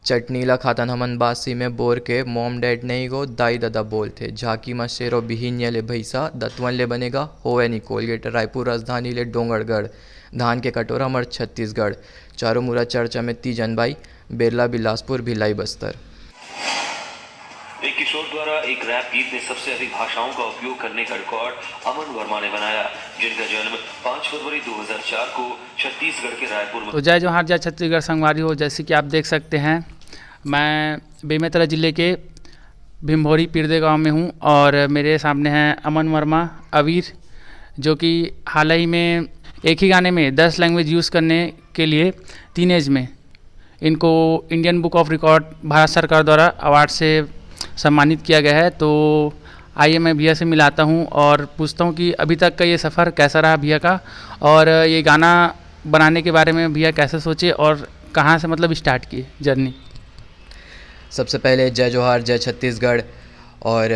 चटनीला खाता नमन बासी में बोर के मॉम डैड नहीं गो दाई दादा बोलते झाकी मा शेरो बिहिन्या ले भैसा दतवन ले बनेगा होवे नी कोलगेट रायपुर राजधानी ले डोंगरगढ़ धान के कटोरा मर छत्तीसगढ़ चारों मुरा चर्चा में तीजन बाई बेरला बिलासपुर भिलाई बस्तर। एक किशोर द्वारा एक रैप गीत में सबसे अधिक भाषाओं का उपयोग करने का रिकॉर्ड अमन वर्मा ने बनाया, जिनका जन्म 5 फरवरी 2004 को छत्तीसगढ़ के रायपुर में। तो जय जोहार जय छत्तीसगढ़ संगवारी हो। जैसे कि आप देख सकते हैं, मैं बेमेतरा ज़िले के भीमभौरी पीरदे गांव में हूं और मेरे सामने हैं अमन वर्मा अवीर, जो कि हाल ही में एक ही गाने में 10 लैंग्वेज यूज़ करने के लिए टीनेज में इनको Indian book of record Bharat सरकार द्वारा अवार्ड से सम्मानित किया गया है। तो आइए मैं भैया से मिलाता हूं और पूछता हूं कि अभी तक का ये सफ़र कैसा रहा भैया का, और ये गाना बनाने के बारे में भैया कैसे सोचे और कहां से मतलब स्टार्ट किए जर्नी। सबसे पहले जय जोहार जय छत्तीसगढ़। और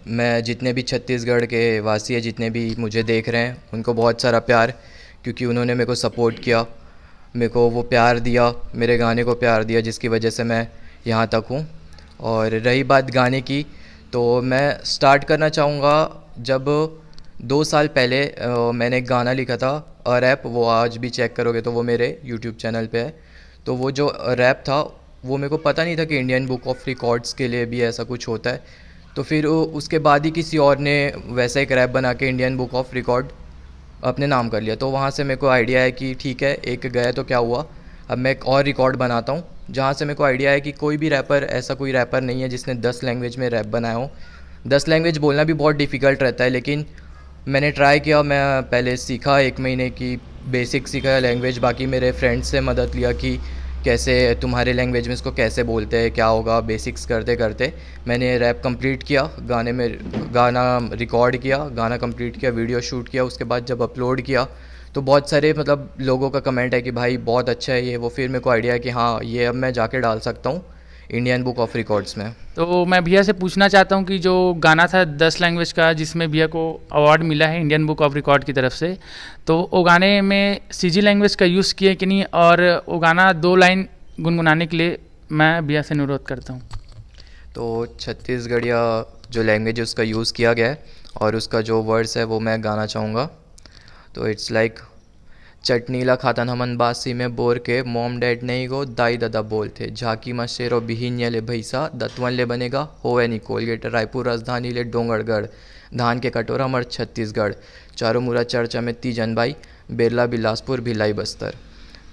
मैं जितने भी छत्तीसगढ़ के वासी हैं, जितने भी मुझे देख रहे हैं, उनको बहुत सारा प्यार, क्योंकि उन्होंने मेरे को सपोर्ट किया, मेरे को वो प्यार दिया, मेरे गाने को प्यार दिया, जिसकी वजह से मैं यहाँ तक हूँ। और रही बात गाने की, तो मैं स्टार्ट करना चाहूँगा जब 2 साल पहले मैंने एक गाना लिखा था रैप, वो आज भी चेक करोगे तो वो मेरे यूट्यूब चैनल पे है। तो वो जो रैप था वो मेरे को पता नहीं था कि इंडियन बुक ऑफ रिकॉर्ड्स के लिए भी ऐसा कुछ होता है। तो फिर उसके बाद ही किसी और ने वैसा एक रैप बना के इंडियन बुक ऑफ रिकॉर्ड अपने नाम कर लिया। तो वहाँ से मेरे को आइडिया है कि ठीक है, एक गया तो क्या हुआ, अब मैं एक और रिकॉर्ड बनाता हूँ, जहाँ से मेरे को आइडिया है कि कोई भी रैपर, ऐसा कोई रैपर नहीं है जिसने 10 लैंग्वेज में रैप बनाया हो। 10 लैंग्वेज बोलना भी बहुत डिफ़िकल्ट रहता है, लेकिन मैंने ट्राई किया। मैं पहले सीखा 1 महीने की बेसिक सीखा लैंग्वेज, बाकी मेरे फ्रेंड्स से मदद लिया कि कैसे तुम्हारे लैंग्वेज में इसको कैसे बोलते हैं, क्या होगा। बेसिक्स करते करते मैंने रैप कंप्लीट किया, गाना रिकॉर्ड किया, गाना कंप्लीट किया, वीडियो शूट किया। उसके बाद जब अपलोड किया तो बहुत सारे मतलब लोगों का कमेंट है कि भाई बहुत अच्छा है ये वो। फिर मेरे को आइडिया है कि हाँ, ये अब मैं जाके डाल सकता हूँ इंडियन बुक ऑफ रिकॉर्ड्स में। तो मैं भैया से पूछना चाहता हूं कि जो गाना था 10 लैंग्वेज का, जिसमें भैया को अवार्ड मिला है इंडियन बुक ऑफ रिकॉर्ड की तरफ से, तो वो गाने में सीजी लैंग्वेज का यूज़ किए कि नहीं, और वो गाना 2 लाइन गुनगुनाने के लिए मैं भैया से अनुरोध करता हूं। तो छत्तीसगढ़िया जो लैंग्वेज उसका यूज़ किया गया है और उसका जो वर्ड्स है वो मैं गाना चाहूँगा। तो इट्स लाइक चटनीला खाता नमन बासी में बोर के मॉम डैड नहीं गो दाई दादा बोलते झाकी मा शेरो बिहिन्या ले भैसा दतवन ले बनेगा होवे नी कोलगेट रायपुर राजधानी ले डोंगरगढ़ धान के कटोरा मर छत्तीसगढ़ चारों मुरा चर्चा में तीजन बाई बेरला बिलासपुर भिलाई बस्तर।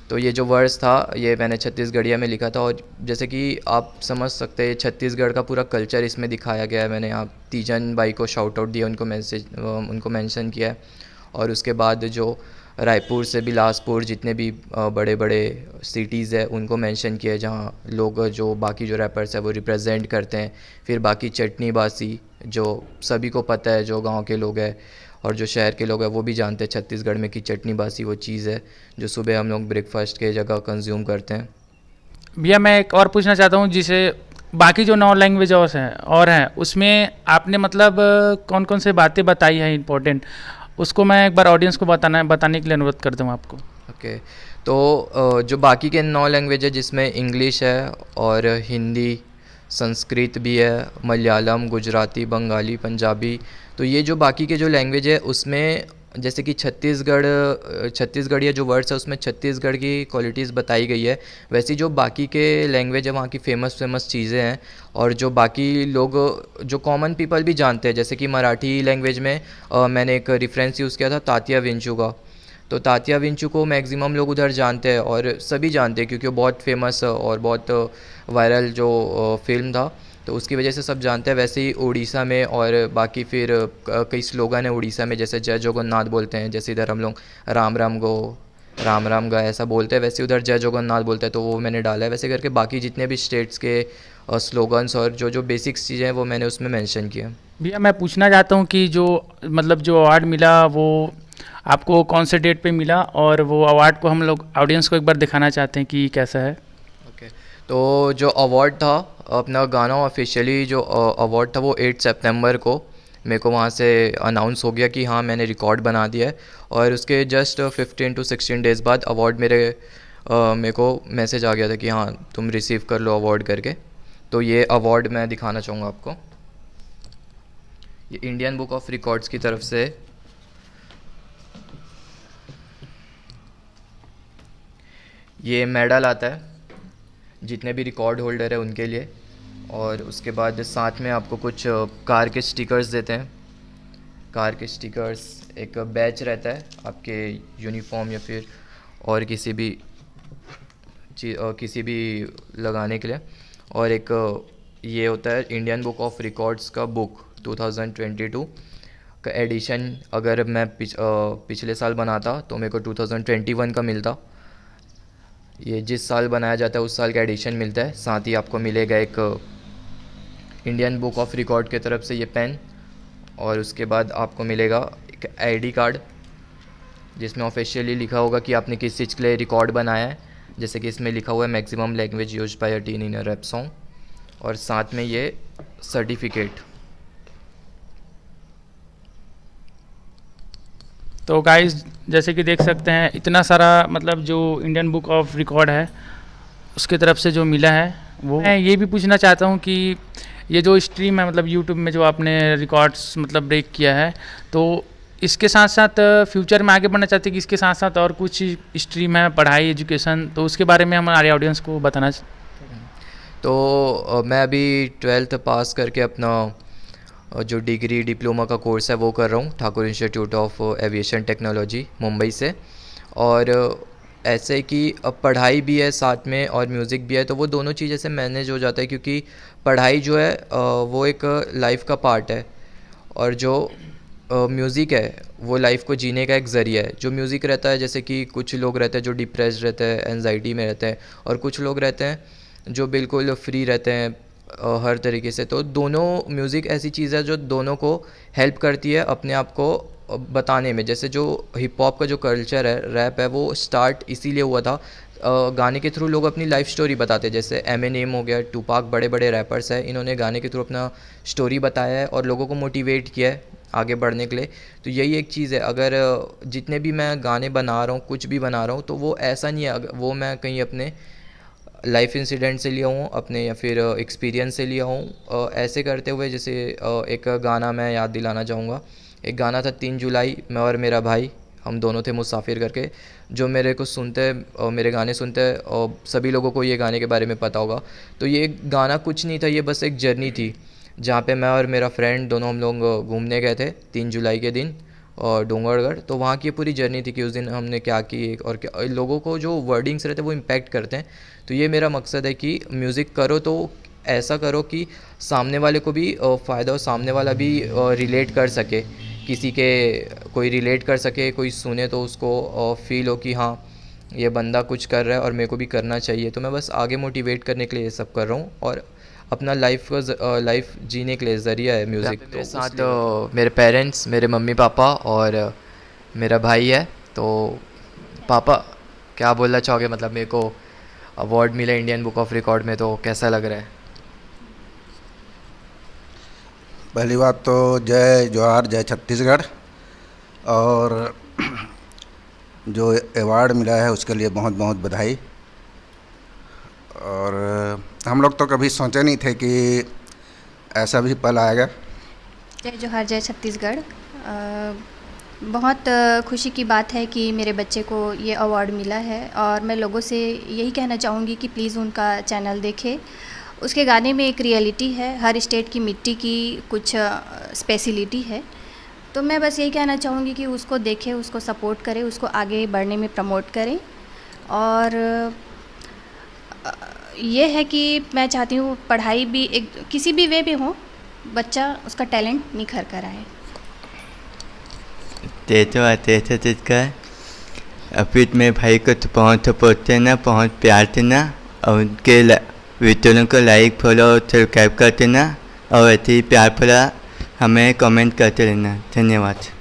तो ये जो वर्ड्स था ये मैंने छत्तीसगढ़िया में लिखा था। और जैसे कि आप समझ सकते हैं छत्तीसगढ़ का पूरा कल्चर इसमें दिखाया गया है। मैंने यहाँ तीजन बाई को शाउट आउट दिया, उनको मेंशन किया है। और उसके बाद जो रायपुर से बिलासपुर जितने भी बड़े बड़े सिटीज़ है उनको मेंशन किया है, जहाँ लोग जो बाकी जो रैपर्स है वो रिप्रेजेंट करते हैं। फिर बाकी चटनी बासी जो सभी को पता है, जो गांव के लोग हैं और जो शहर के लोग हैं वो भी जानते हैं छत्तीसगढ़ में कि चटनी बासी वो चीज़ है जो सुबह हम लोग ब्रेकफास्ट के जगह कंज्यूम करते हैं। भैया मैं एक और पूछना चाहता हूँ, जिसे बाकी जो 9 लैंग्वेज और हैं उसमें आपने मतलब कौन कौन से बातें बताई हैं इंपॉर्टेंट, उसको मैं एक बार ऑडियंस को बताने के लिए अनुरोध करता हूँ आपको। ओके। तो जो बाकी के 9 लैंग्वेज है जिसमें इंग्लिश है और हिंदी, संस्कृत भी है, मलयालम, गुजराती, बंगाली, पंजाबी। तो ये जो बाकी के जो लैंग्वेज है उसमें जैसे कि छत्तीसगढ़िया जो वर्ड्स है उसमें छत्तीसगढ़ की क्वालिटीज़ बताई गई है। वैसे जो बाकी के लैंग्वेज है वहाँ की फेमस चीज़ें हैं और जो बाकी लोग जो कॉमन पीपल भी जानते हैं। जैसे कि मराठी लैंग्वेज में मैंने एक रेफरेंस यूज़ किया था तात्या विंचू का। तो तात्या विंचू को मैक्सिमम लोग उधर जानते हैं और सभी जानते हैं क्योंकि वो बहुत फेमस और बहुत वायरल जो फिल्म था, तो उसकी वजह से सब जानते हैं। वैसे ही उड़ीसा में और बाकी फिर कई स्लोगन है उड़ीसा में, जैसे जय जगन्नाथ बोलते हैं, जैसे इधर हम लोग राम राम गा ऐसा बोलते हैं, वैसे उधर जय जगन्नाथ बोलते हैं। तो वो मैंने डाला है। वैसे करके बाकी जितने भी स्टेट्स के स्लोगन्स और जो बेसिक्स चीज़ें हैं वो मैंने उसमें मेंशन किया। भैया मैं पूछना चाहता हूँ कि जो मतलब जो अवार्ड मिला वो आपको कौन से डेट पे मिला, और वो अवार्ड को हम लोग ऑडियंस को एक बार दिखाना चाहते हैं कि कैसा है। ओके। तो जो अवार्ड था अपना गाना ऑफिशियली जो अवार्ड था वो 8 सितंबर को मेरे को वहाँ से अनाउंस हो गया कि हाँ मैंने रिकॉर्ड बना दिया है। और उसके जस्ट 15 to 16 डेज़ बाद अवार्ड मेरे मेरे को मैसेज आ गया था कि हाँ तुम रिसीव कर लो अवार्ड करके। तो ये अवार्ड मैं दिखाना चाहूँगा आपको। ये इंडियन बुक ऑफ रिकॉर्ड्स की तरफ से ये मेडल आता है जितने भी रिकॉर्ड होल्डर है उनके लिए। और उसके बाद साथ में आपको कुछ कार के स्टिकर्स देते हैं। कार के स्टिकर्स, एक बैच रहता है आपके यूनिफॉर्म या फिर और किसी भी लगाने के लिए। और एक ये होता है इंडियन बुक ऑफ रिकॉर्ड्स का बुक 2022 का एडिशन। अगर मैं पिछले साल बनाता तो मेरे को 2021 का मिलता। ये जिस साल बनाया जाता है उस साल का एडिशन मिलता है। साथ ही आपको मिलेगा एक इंडियन बुक ऑफ रिकॉर्ड की तरफ से ये पेन। और उसके बाद आपको मिलेगा एक आईडी कार्ड जिसमें ऑफिशियली लिखा होगा कि आपने किस चीज़ के लिए रिकॉर्ड बनाया है। जैसे कि इसमें लिखा हुआ है maximum language used by a teen in a rap song. और साथ में ये सर्टिफिकेट। तो गाइस जैसे कि देख सकते हैं इतना सारा मतलब जो इंडियन बुक ऑफ रिकॉर्ड है उसके तरफ से जो मिला है वो। मैं ये भी पूछना चाहता हूँ कि ये जो स्ट्रीम है मतलब यूट्यूब में जो आपने रिकॉर्ड्स मतलब ब्रेक किया है, तो इसके साथ साथ फ्यूचर में आगे बढ़ना चाहते हैं कि इसके साथ साथ और कुछ स्ट्रीम है, पढ़ाई, एजुकेशन, तो उसके बारे में हमारे ऑडियंस को बताना। तो मैं अभी 12th पास करके अपना जो डिग्री डिप्लोमा का कोर्स है वो कर रहा हूँ Thakur institute of aviation technology Mumbai से। और ऐसे कि अब पढ़ाई भी है साथ में और म्यूज़िक भी है, तो वो दोनों चीज़ें से मैनेज हो जाता है। क्योंकि पढ़ाई जो है वो एक लाइफ का पार्ट है और जो म्यूज़िक है वो लाइफ को जीने का एक ज़रिया है। जो म्यूज़िक रहता है, जैसे कि कुछ लोग रहते हैं जो डिप्रेस्ड रहते हैं, एंजाइटी में रहते हैं, और कुछ लोग रहते हैं जो बिल्कुल फ्री रहते हैं हर तरीके से। तो दोनों म्यूज़िक ऐसी चीज़ है जो दोनों को हेल्प करती है अपने आप को बताने में। जैसे जो हिप हॉप का जो कल्चर है, रैप है, वो स्टार्ट इसीलिए हुआ था। गाने के थ्रू लोग अपनी लाइफ स्टोरी बताते हैं। जैसे एमिनेम हो गया, टूपाक, बड़े बड़े रैपर्स हैं, इन्होंने गाने के थ्रू अपना स्टोरी बताया है और लोगों को मोटिवेट किया है आगे बढ़ने के लिए। तो यही एक चीज़ है। अगर जितने भी मैं गाने बना रहा हूँ, कुछ भी बना रहा हूँ, तो वो ऐसा नहीं है वो मैं कहीं अपने लाइफ इंसिडेंट से लिया हूँ अपने, या फिर एक्सपीरियंस से लिया हूँ। ऐसे करते हुए जैसे एक गाना मैं याद दिलाना चाहूँगा। एक गाना था 3 जुलाई, मैं और मेरा भाई, हम दोनों थे मुसाफिर करके। जो मेरे को सुनते मेरे गाने सुनते हैं और सभी लोगों को ये गाने के बारे में पता होगा। तो ये गाना कुछ नहीं था, ये बस एक जर्नी थी जहाँ पे मैं और मेरा फ्रेंड दोनों हम लोग घूमने गए थे 3 जुलाई के दिन और डोंगरगढ़। तो वहाँ की पूरी जर्नी थी कि उस दिन हमने क्या की और क्या लोगों को जो वर्डिंग्स रहते हैं वो इम्पैक्ट करते हैं। तो ये मेरा मकसद है कि म्यूज़िक करो तो ऐसा करो कि सामने वाले को भी फ़ायदा हो, सामने वाला भी रिलेट कर सके, किसी के कोई रिलेट कर सके, कोई सुने तो उसको फील हो कि हाँ ये बंदा कुछ कर रहा है और मेरे को भी करना चाहिए। तो मैं बस आगे मोटिवेट करने के लिए ये सब कर रहा हूँ और अपना लाइफ जीने के लिए ज़रिया है म्यूज़िक। तो मेरे साथ मेरे पेरेंट्स, मेरे मम्मी पापा और मेरा भाई है। तो पापा क्या बोलना चाहोगे, मतलब मेरे को अवार्ड मिला इंडियन बुक ऑफ रिकॉर्ड में, तो कैसा लग रहा है? पहली बात तो जय जोहार, जय छत्तीसगढ़। और जो अवार्ड मिला है उसके लिए बहुत बहुत बधाई। और हम लोग तो कभी सोचे नहीं थे कि ऐसा भी पल आएगा। जय जोहार, जय छत्तीसगढ़। बहुत खुशी की बात है कि मेरे बच्चे को ये अवार्ड मिला है और मैं लोगों से यही कहना चाहूँगी कि प्लीज़ उनका चैनल देखें। उसके गाने में एक रियलिटी है, हर स्टेट की मिट्टी की कुछ स्पेशलिटी है। तो मैं बस यही कहना चाहूँगी कि उसको देखें, उसको सपोर्ट करें, उसको आगे बढ़ने में प्रमोट करें। और ये है कि मैं चाहती हूँ पढ़ाई भी एक किसी भी वे में हो, बच्चा उसका टैलेंट निखर कर आए। ते तो आते थे तिसका अपित में भाई को तो बहुत सपोर्ट ना, बहुत प्यार देना और उनके वीडियो को लाइक, फॉलो और सब्सक्राइब करते ना और ऐसे ही प्यार भरा हमें कमेंट करते रहना। धन्यवाद।